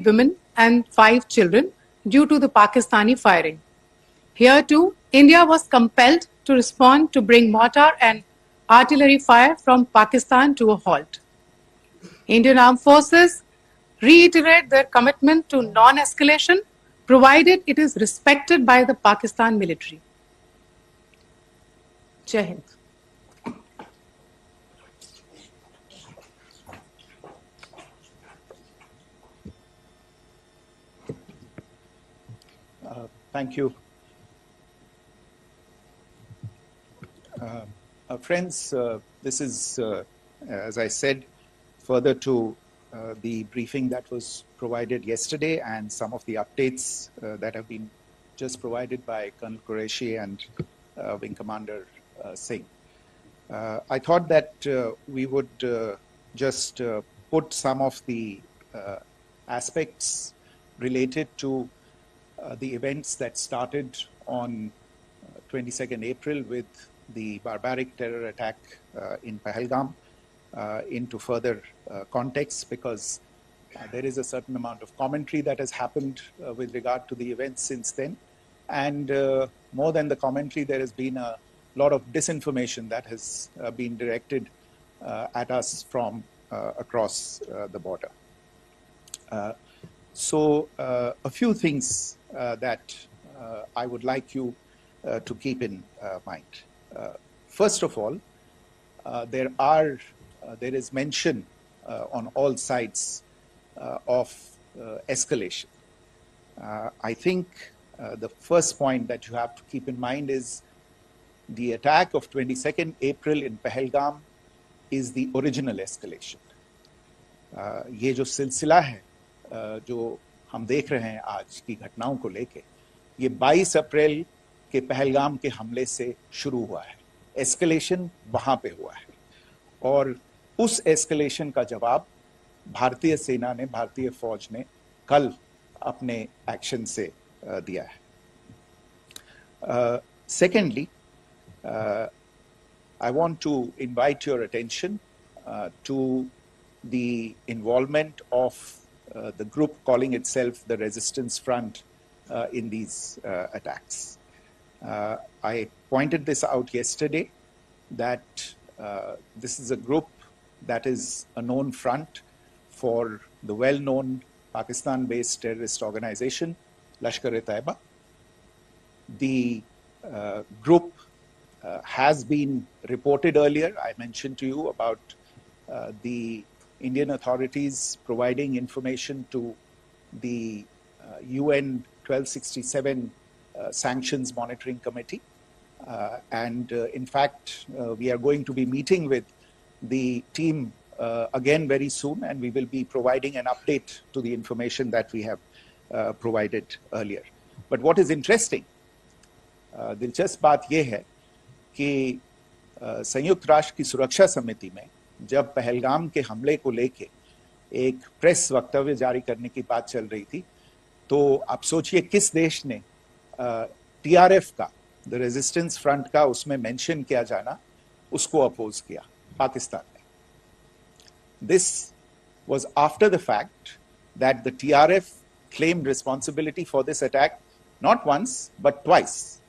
women and 5 children due to the Pakistani firing. Here too, India was compelled to respond to bring mortar and artillery fire from Pakistan to a halt. Indian Armed Forces reiterate their commitment to non-escalation, provided it is respected by the Pakistan military. Jai Hind. Thank you. Friends, this is, as I said, further to the briefing that was provided yesterday and some of the updates that have been just provided by Colonel Qureshi and Wing Commander Singh. I thought that we would just put some of the aspects related to the events that started on 22nd April with the barbaric terror attack in Pahalgam into further context, because there is a certain amount of commentary that has happened with regard to the events since then. And more than the commentary, there has been a lot of disinformation that has been directed at us from across the border. So a few things that I would like you to keep in mind. First of all, there is mention on all sides of escalation. I think the first point that you have to keep in mind is the attack of 22nd April in Pahalgam is the original escalation. ये जो सिलसिला है जो हम देख रहे हैं आज की घटनाओं को लेके, ये 22 अप्रैल के पहलगाम के हमले से शुरू हुआ है. एस्केलेशन वहां पे हुआ है और उस एस्केलेशन का जवाब भारतीय सेना ने, भारतीय फौज ने कल अपने एक्शन से दिया है. Secondly, I want to invite your attention to the involvement of the group calling itself the Resistance Front in these attacks. I pointed this out yesterday that this is a group that is a known front for the well-known Pakistan-based terrorist organization, Lashkar-e-Taiba. The group has been reported earlier. I mentioned to you about the Indian authorities providing information to the UN 1267 Sanctions Monitoring Committee. And in fact, we are going to be meeting with the team again very soon, and we will be providing an update to the information that we have provided earlier. But what is interesting, दिलचस्प बात यह है कि संयुक्त राष्ट्र की सुरक्षा समिति में जब पहलगाम के हमले को लेके एक प्रेस वक्तव्य जारी करने की बात चल रही थी, तो आप सोचिए किस देश ने टीआरएफ का, द रेजिस्टेंस फ्रंट का उसमें मेंशन किया जाना, उसको अपोज किया, पाकिस्तान ने. This was after the fact that the TRF claimed responsibility for this attack not once but twice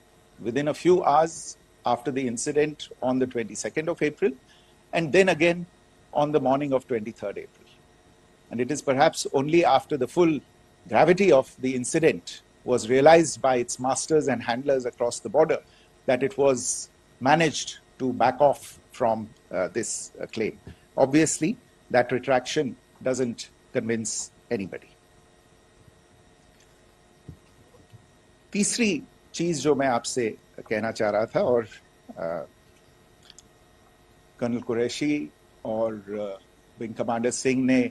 within a few hours after the incident on the 22nd of April, and then again on the morning of 23rd April. And it is perhaps only after the full gravity of the incident was realized by its masters and handlers across the border that it was managed to back off from this claim. Obviously, that retraction doesn't convince anybody. तीसरी चीज जो मैं आपसे कहना चाह रहा था, और कर्नल कुरैशी और विंग कमांडर सिंह ने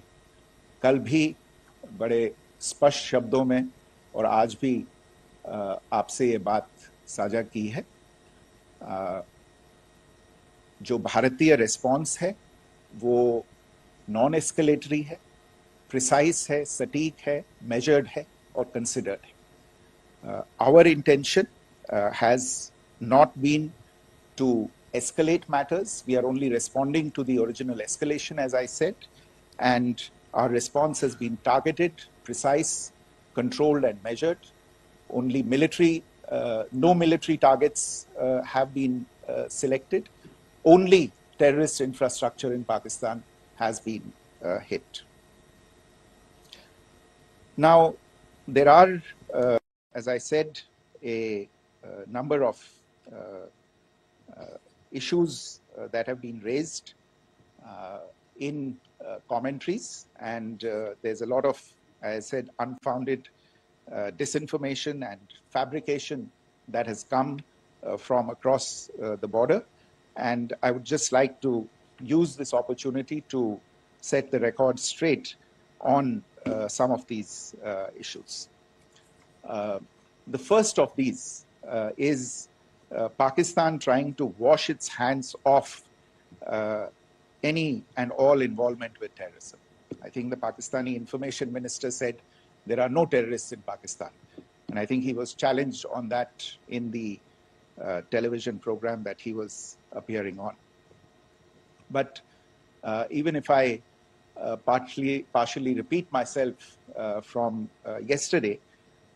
कल भी बड़े स्पष्ट शब्दों में और आज भी आपसे ये बात साझा की है. जो भारतीय रिस्पॉन्स है वो नॉन एस्केलेटरी है, प्रिसाइज है, सटीक है, मेजर्ड है और कंसिडर्ड है. Our intention has not been to escalate matters. We are only responding to the original escalation, as I said, and our response has been targeted precise, controlled and measured. Only no military targets have been selected. Only terrorist infrastructure in Pakistan has been hit. Now, there are, as I said, a number of issues that have been raised in commentaries, and there's a lot of, as I said, unfounded disinformation and fabrication that has come from across the border. And I would just like to use this opportunity to set the record straight on some of these issues. The first of these is Pakistan trying to wash its hands off any and all involvement with terrorism. I think the Pakistani information minister said there are no terrorists in Pakistan. And I think he was challenged on that in the television program that he was appearing on. But even if I partially repeat myself from yesterday,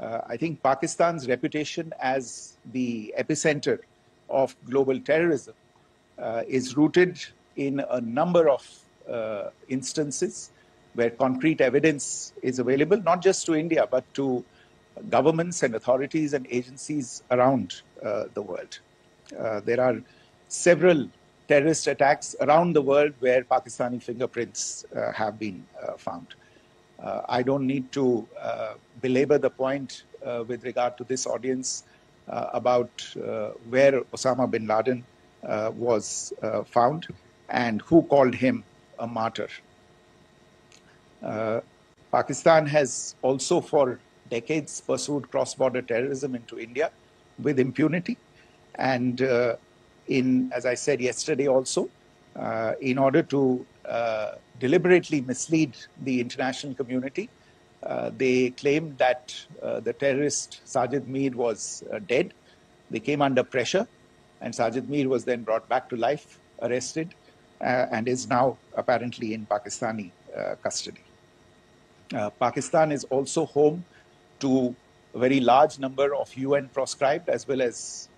I think Pakistan's reputation as the epicenter of global terrorism is rooted in a number of instances where concrete evidence is available, not just to India, but to governments and authorities and agencies around the world. There are several terrorist attacks around the world where Pakistani fingerprints have been found. I don't need to belabor the point with regard to this audience about where Osama bin Laden was found and who called him a martyr. Pakistan has also for decades pursued cross-border terrorism into India with impunity. And as I said yesterday also, in order to deliberately mislead the international community, they claimed that the terrorist Sajid Mir was dead. They came under pressure, and Sajid Mir was then brought back to life, arrested, and is now apparently in Pakistani custody. Pakistan is also home to a very large number of UN proscribed as well as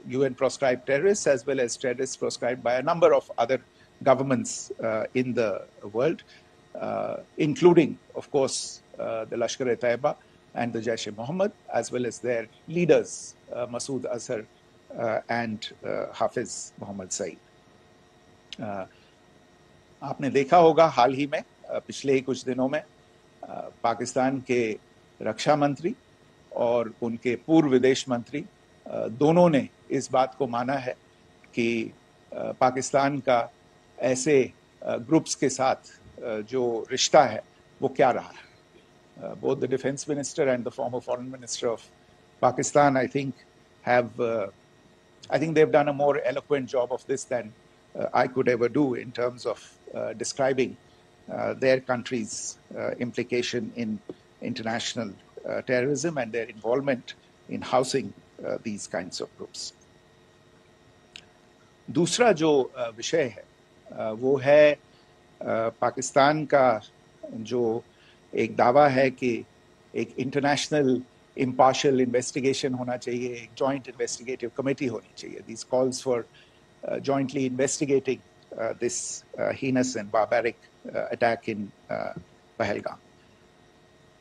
UN proscribed terrorists, as well as terrorists proscribed by a number of other governments in the world, including, of course, the Lashkar-e-Taiba and the Jaish-e-Mohammed, as well as their leaders, Masood Azhar and Hafiz Mohammed Saeed. आपने देखा होगा हाल ही में पिछले ही कुछ दिनों में पाकिस्तान के रक्षा मंत्री और उनके पूर्व विदेश मंत्री दोनों ने इस बात को माना है कि पाकिस्तान का ऐसे ग्रुप्स के साथ जो रिश्ता है वो क्या रहा है. Both the defense minister and the former foreign minister of Pakistan, I think they've done a more eloquent job of this than I could ever do in terms of describing their country's implication in international terrorism and their involvement in housing these kinds of groups. दूसरा जो विषय है वो है पाकिस्तान का जो एक दावा है कि एक इंटरनेशनल impartial investigation होना चाहिए, एक joint investigative committee होनी चाहिए. These calls for jointly investigating this heinous and barbaric attack in Pahalgam.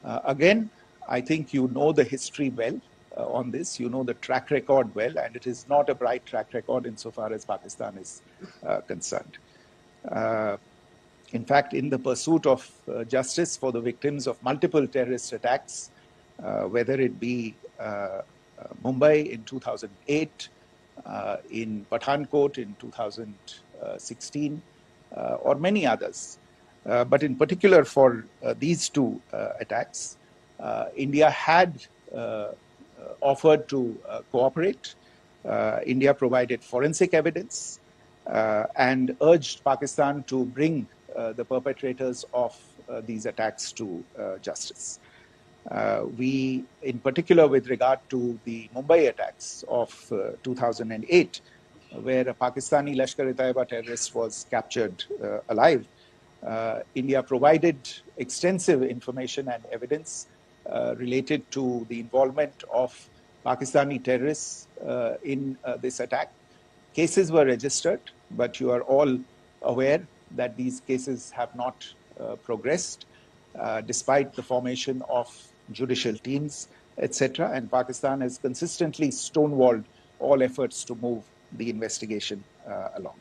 Again, I think you know the history well on this. You know the track record well, and it is not a bright track record insofar as Pakistan is concerned. In fact, in the pursuit of justice for the victims of multiple terrorist attacks, whether it be Mumbai in 2008, in Pathankot in 2016, or many others, but in particular for these two attacks, India had offered to cooperate. India provided forensic evidence and urged Pakistan to bring the perpetrators of these attacks to justice. We, in particular with regard to the Mumbai attacks of 2008, where a Pakistani Lashkar-e-Taiba terrorist was captured alive, India provided extensive information and evidence related to the involvement of Pakistani terrorists in this attack. Cases were registered, but you are all aware that these cases have not progressed, despite the formation of judicial teams, etc. And Pakistan has consistently stonewalled all efforts to move the investigation along.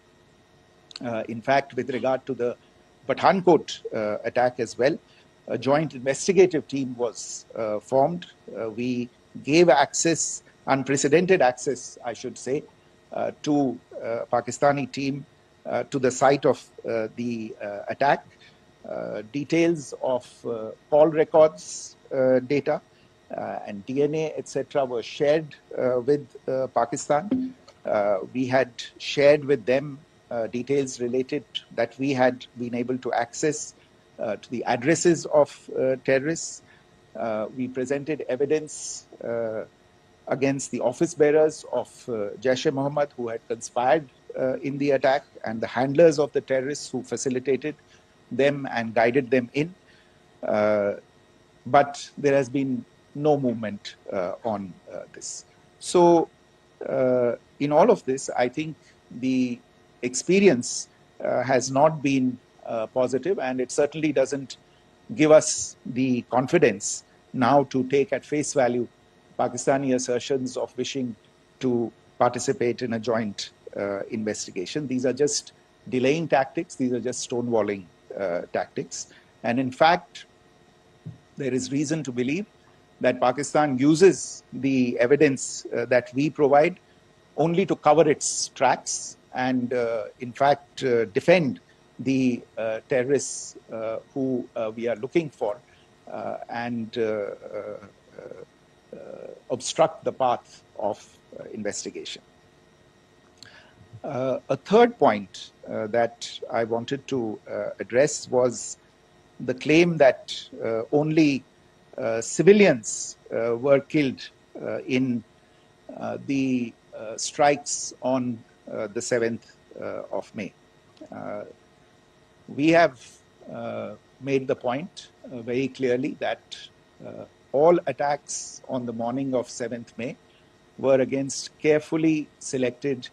In fact, with regard to the Pathankot attack as well, a joint investigative team was formed. We gave access, unprecedented access, I should say, to Pakistani team to the site of the attack. Details of call records data and DNA, etc., were shared with Pakistan. We had shared with them details related that we had been able to access to the addresses of terrorists. We presented evidence against the office bearers of Jaish-e-Mohammed who had conspired in the attack, and the handlers of the terrorists who facilitated them and guided them in. But there has been no movement on this. So in all of this, I think the experience has not been positive, and it certainly doesn't give us the confidence now to take at face value Pakistani assertions of wishing to participate in a joint investigation. These are just delaying tactics. These are just stonewalling tactics. And in fact, there is reason to believe that Pakistan uses the evidence that we provide only to cover its tracks and, in fact, defend the terrorists who we are looking for and obstruct the path of investigation. A third point that I wanted to address was the claim that only civilians were killed in the strikes on the 7th of May. We have made the point very clearly that all attacks on the morning of 7th May were against carefully selected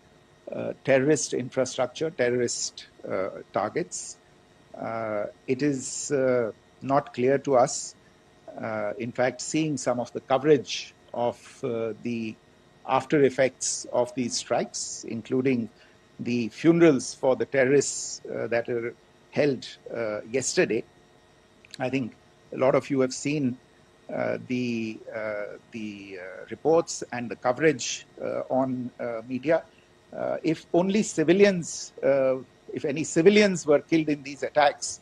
terrorist infrastructure, terrorist targets. It is not clear to us, in fact, seeing some of the coverage of the after effects of these strikes, including the funerals for the terrorists that are held yesterday. I think a lot of you have seen the reports and the coverage on media. If only civilians, if any civilians were killed in these attacks,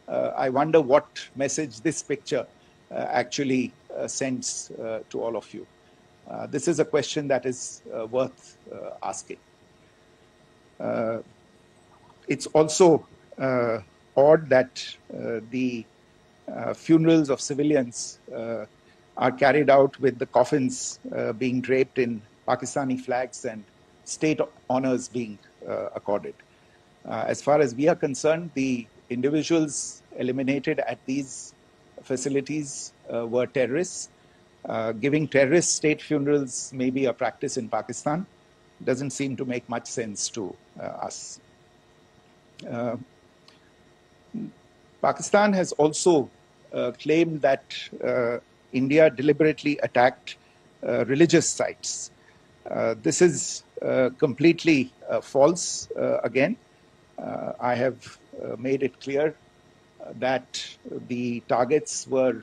I wonder what message this picture actually sends to all of you. This is a question that is worth asking. It's also odd that the funerals of civilians are carried out with the coffins being draped in Pakistani flags and state honors being accorded. As far as we are concerned, the individuals eliminated at these facilities were terrorists. Giving terrorist state funerals may be a practice in Pakistan. Doesn't seem to make much sense to us. Pakistan has also claimed that India deliberately attacked religious sites. This is completely false again. I have made it clear that the targets were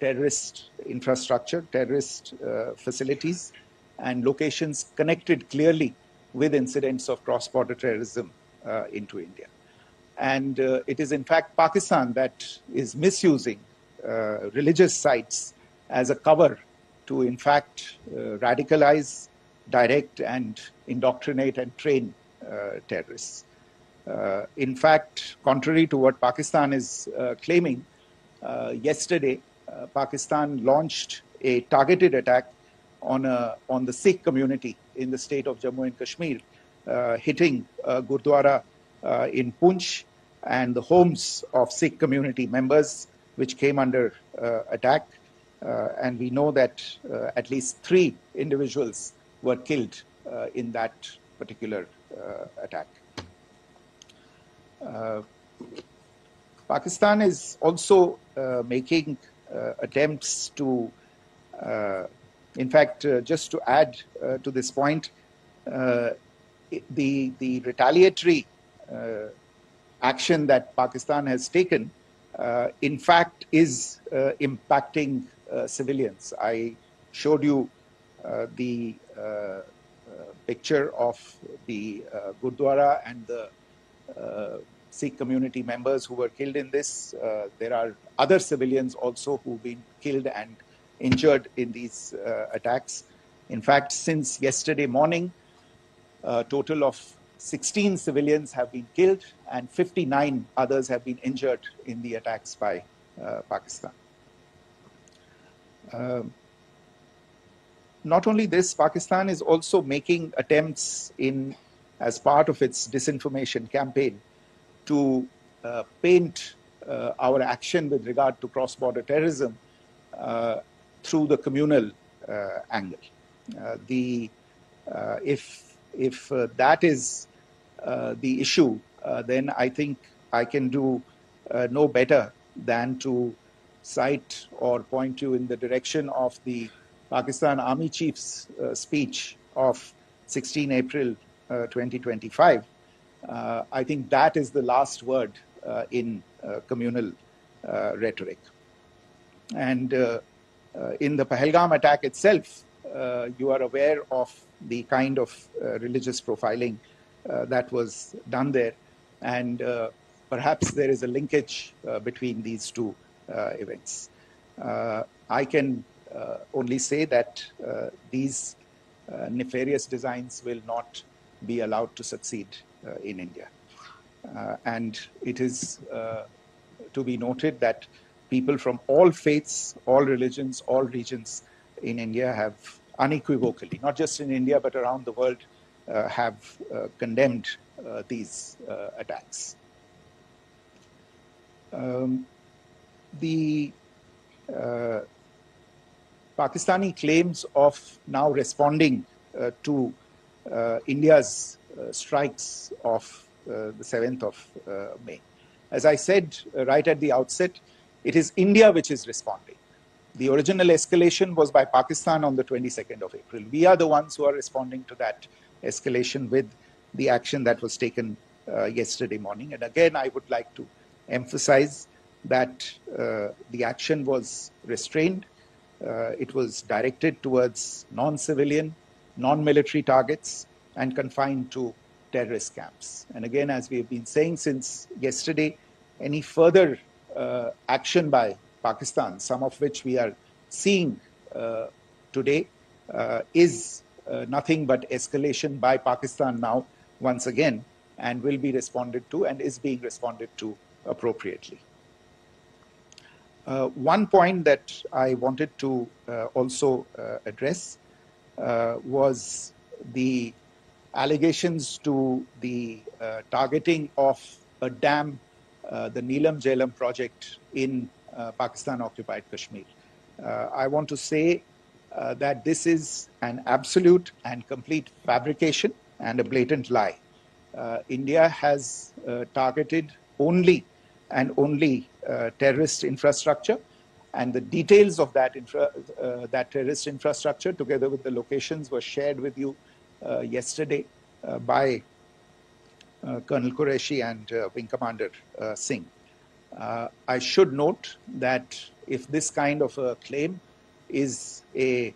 terrorist infrastructure, terrorist facilities, and locations connected clearly with incidents of cross-border terrorism into India. And it is in fact Pakistan that is misusing religious sites as a cover to in fact radicalize, direct and indoctrinate and train terrorists. In fact, contrary to what Pakistan is claiming, yesterday Pakistan launched a targeted attack on the Sikh community in the state of Jammu and Kashmir, hitting Gurdwara in Poonch and the homes of Sikh community members, which came under attack. And we know that at least 3 individuals were killed in that particular attack. Pakistan is also making attempts to, in fact, just to add to this point, the retaliatory action that Pakistan has taken, in fact, is impacting civilians. I showed you the picture of the Gurdwara and the Sikh community members who were killed in this. There are other civilians also who've been killed and injured in these attacks. In fact, since yesterday morning, a total of 16 civilians have been killed and 59 others have been injured in the attacks by Pakistan. Not only this, Pakistan is also making attempts as part of its disinformation campaign to paint our action with regard to cross-border terrorism through the communal angle. If that is the issue, then I think I can do no better than to cite or point you in the direction of the Pakistan Army Chief's speech of 16 April 2025. I think that is the last word in communal rhetoric. And in the Pahalgam attack itself, you are aware of the kind of religious profiling that was done there. And perhaps there is a linkage between these two events. I can only say that these nefarious designs will not be allowed to succeed in India. And it is to be noted that people from all faiths, all religions, all regions in India have unequivocally, not just in India, but around the world, have condemned these attacks. The Pakistani claims of now responding to India's strikes of the 7th of May. As I said right at the outset, it is India which is responding. The original escalation was by Pakistan on the 22nd of April. We are the ones who are responding to that escalation with the action that was taken yesterday morning. And again, I would like to emphasize that the action was restrained. It was directed towards non-civilian, non-military targets and confined to terrorist camps. And again, as we have been saying since yesterday, any further action by Pakistan, some of which we are seeing today, is nothing but escalation by Pakistan now, once again, and will be responded to and is being responded to appropriately. One point that I wanted to also address was the allegations to the targeting of a dam, the Neelam Jhelum project in Pakistan-occupied Kashmir. I want to say that this is an absolute and complete fabrication and a blatant lie. India has targeted only and only terrorist infrastructure, and the details of that terrorist infrastructure, together with the locations, were shared with you yesterday by Colonel Qureshi and Wing Commander Singh. I should note that if this kind of a claim is a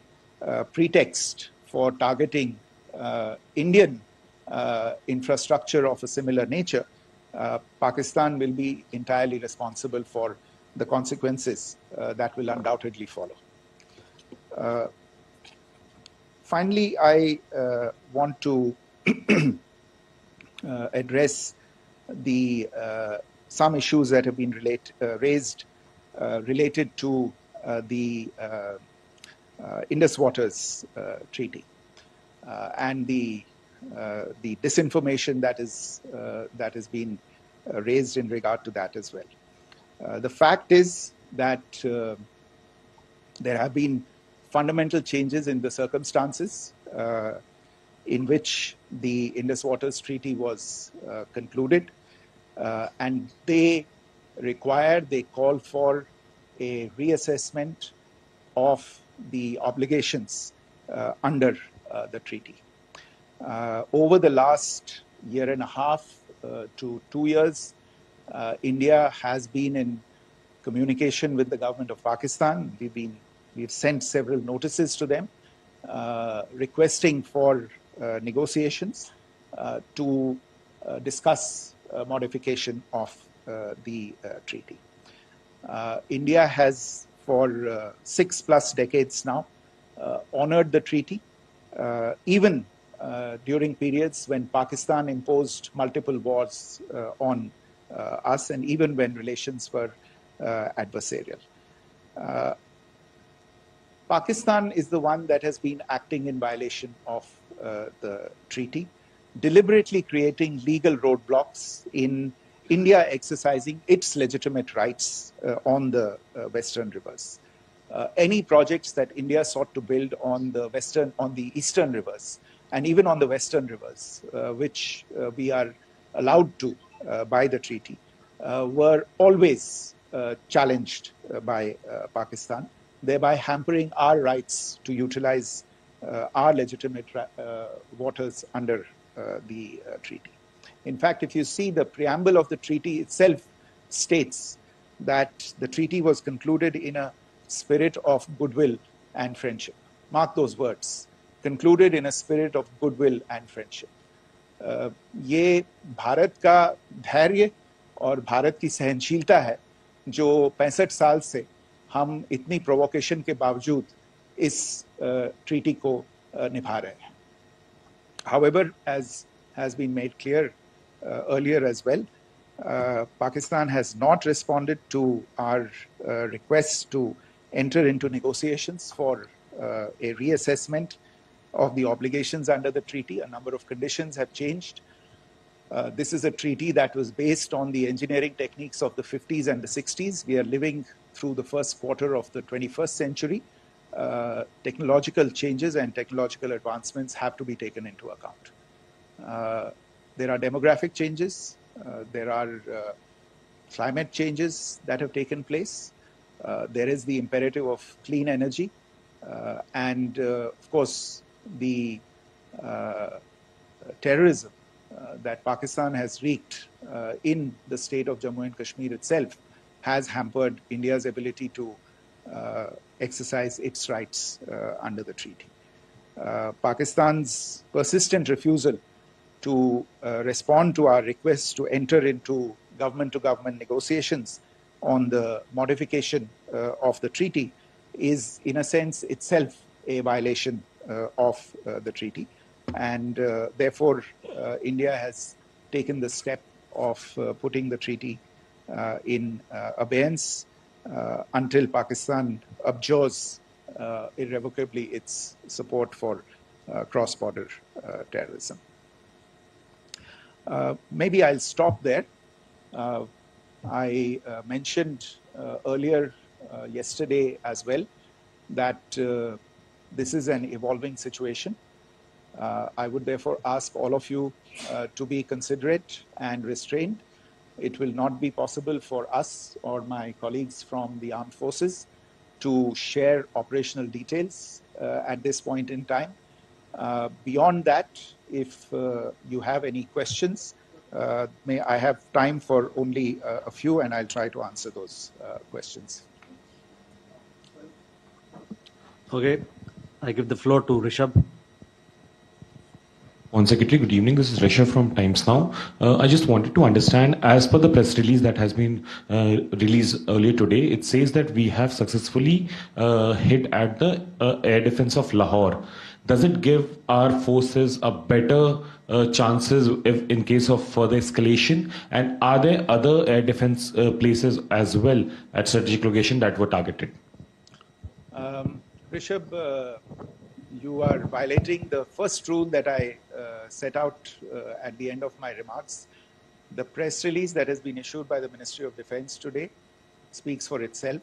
pretext for targeting Indian infrastructure of a similar nature, Pakistan will be entirely responsible for the consequences that will undoubtedly follow. Finally, I want to address some issues that have been raised related to the Indus Waters Treaty and the disinformation that has been raised in regard to that as well. The fact is that there have been fundamental changes in the circumstances in which the Indus Waters Treaty was concluded, and they call for a reassessment of the obligations under the treaty. Over the last year and a half to 2 years, India has been in communication with the government of Pakistan. We've sent several notices to them requesting for negotiations to discuss modification of the treaty. India has for 6+ decades now honored the treaty, even during periods when Pakistan imposed multiple wars on us, and even when relations were adversarial. Pakistan is the one that has been acting in violation of the treaty, deliberately creating legal roadblocks in India exercising its legitimate rights on the Western rivers. Any projects that India sought to build on the Eastern rivers, and even on the Western rivers, which we are allowed to by the treaty, were always challenged by Pakistan, thereby hampering our rights to utilize our legitimate waters under the treaty. In fact, if you see, the preamble of the treaty itself states that the treaty was concluded in a spirit of goodwill and friendship. Mark those words, concluded in a spirit of goodwill and friendship. ये भारत का धैर्य और भारत की सहनशीलता है जो 65 साल से हम इतनी प्रोवोकेशन के बावजूद इस ट्रीटी को निभा रहे हैं. However, as has been made clear earlier as well, Pakistan has not responded to our requests to enter into negotiations for a reassessment of the obligations under the treaty. A number of conditions have changed. This is a treaty that was based on the engineering techniques of the 50s and the 60s. We are living through the first quarter of the 21st century. Technological changes and technological advancements have to be taken into account. There are demographic changes. There are climate changes that have taken place. There is the imperative of clean energy. And of course, the terrorism that Pakistan has wreaked in the state of Jammu and Kashmir itself has hampered India's ability to exercise its rights under the treaty. Pakistan's persistent refusal to respond to our requests to enter into government-to-government negotiations on the modification of the treaty is, in a sense, itself a violation of the treaty. And therefore, India has taken the step of putting the treaty in abeyance until Pakistan abjures irrevocably its support for cross-border terrorism. Maybe I'll stop there. I mentioned earlier yesterday as well that this is an evolving situation. I would therefore ask all of you to be considerate and restrained. It will not be possible for us or my colleagues from the armed forces to share operational details at this point in time. Beyond that, if you have any questions, may I have time for only a few, and I'll try to answer those questions. Okay, I give the floor to Rishabh. On Secretary, good evening. This is Rishabh from Times Now. I just wanted to understand, as per the press release that has been released earlier today, it says that we have successfully hit at the air defense of Lahore. Does it give our forces a better chances if in case of further escalation? And are there other air defense places as well at strategic location that were targeted? Rishabh, you are violating the first rule that I set out at the end of my remarks. The press release that has been issued by the Ministry of Defense today speaks for itself.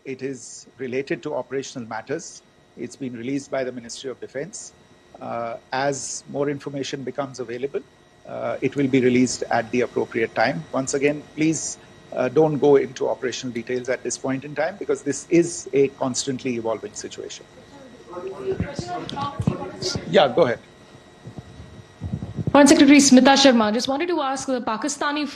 It is related to operational matters. It's been released by the Ministry of Defense. As more information becomes available, it will be released at the appropriate time. Once again, please don't go into operational details at this point in time, because this is a constantly evolving situation. Yeah, go ahead. Foreign Secretary Smita Sharma, just wanted to ask, the Pakistani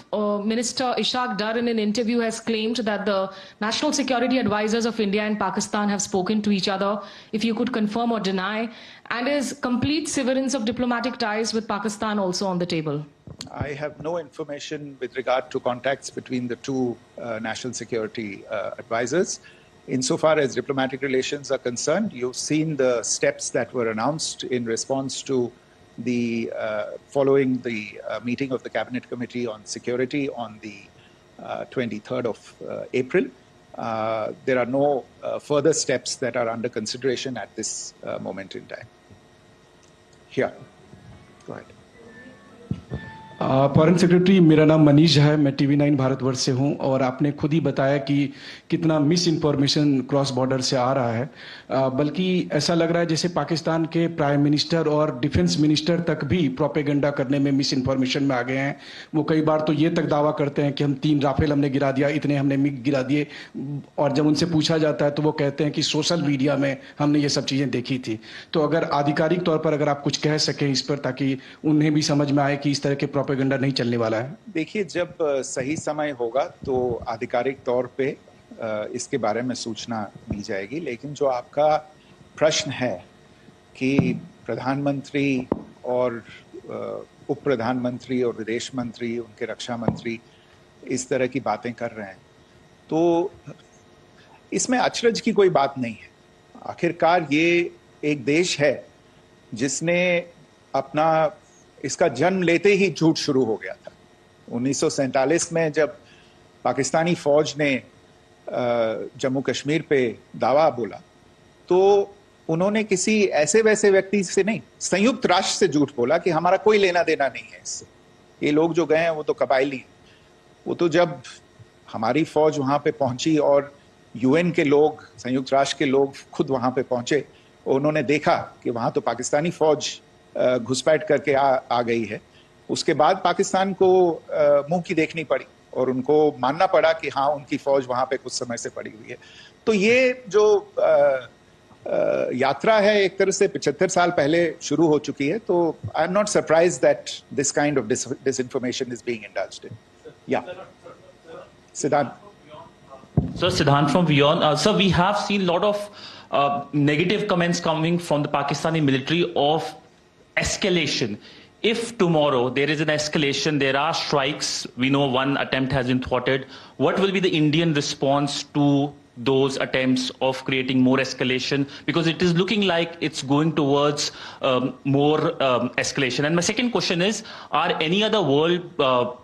Minister Ishaq Dar in an interview has claimed that the national security advisors of India and Pakistan have spoken to each other. If you could confirm or deny, and is complete severance of diplomatic ties with Pakistan also on the table? I have no information with regard to contacts between the two national security advisors. Insofar as diplomatic relations are concerned, you've seen the steps that were announced in response to the following the meeting of the Cabinet Committee on Security on the 23rd of April. There are no further steps that are under consideration at this moment in time. Here, go ahead. Foreign secretary, मेरा नाम मनीष है, मैं TV9 Bharatvarsh से हूं, और आपने खुद ही बताया कि कितना मिस इन्फॉर्मेशन क्रॉस बॉर्डर से आ रहा है, बल्कि ऐसा लग रहा है जैसे पाकिस्तान के प्राइम मिनिस्टर और डिफेंस मिनिस्टर तक भी प्रोपेगेंडा करने में मिस इन्फॉर्मेशन में आ गए हैं। वो कई बार तो ये तक दावा करते हैं कि हम 3 राफेल हमने गिरा दिया, इतने हमने मिग गिरा दिए, और जब उनसे पूछा जाता है तो वो कहते हैं कि सोशल मीडिया में हमने ये सब चीज़ें देखी थी। तो अगर आधिकारिक तौर पर अगर आप कुछ कह सकें इस पर, ताकि उन्हें भी समझ में आए कि इस तरह के प्रोपेगेंडा नहीं चलने वाला है। देखिए, जब सही समय होगा तो आधिकारिक तौर पे इसके बारे में सूचना दी जाएगी, लेकिन जो आपका प्रश्न है कि प्रधानमंत्री और उप प्रधानमंत्री और विदेश मंत्री, उनके रक्षा मंत्री इस तरह की बातें कर रहे हैं, तो इसमें अचरज की कोई बात नहीं है। आखिरकार ये एक देश है जिसने अपना इसका जन्म लेते ही झूठ शुरू हो गया था। 1947 में जब पाकिस्तानी फौज ने जम्मू कश्मीर पे दावा बोला, तो उन्होंने किसी ऐसे वैसे व्यक्ति से नहीं, संयुक्त राष्ट्र से झूठ बोला कि हमारा कोई लेना देना नहीं है इससे, ये लोग जो गए हैं वो तो कबायली हैं। वो तो जब हमारी फौज वहां पे पहुंची और UN के लोग, संयुक्त राष्ट्र के लोग खुद वहां पे पहुंचे, उन्होंने देखा कि वहां तो पाकिस्तानी फौज घुसपैठ करके आ गई है, उसके बाद पाकिस्तान को मुंह की देखनी पड़ी और उनको मानना पड़ा कि हाँ, उनकी फौज वहां पे कुछ समय से पड़ी हुई है। तो ये जो यात्रा है एक तरह से 75 साल पहले शुरू हो चुकी है, तो I am not surprise that this kind of disinformation is being indulged in. Yeah. Siddhant. So Siddhant from Beyond. Sir, we have seen a lot of negative comments coming from the Pakistani military of escalation. If tomorrow there is an escalation, there are strikes, we know one attempt has been thwarted, what will be the Indian response to those attempts of creating more escalation? Because it is looking like it's going towards more escalation. And my second question is, are any other world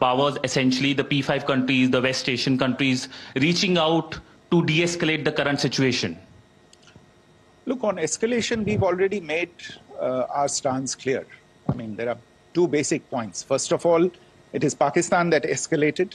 powers, essentially the P5 countries, the West Asian countries, reaching out to de-escalate the current situation? Look, on escalation, we've already made our stance clear. I mean, there are 2 basic points. First of all, it is Pakistan that escalated.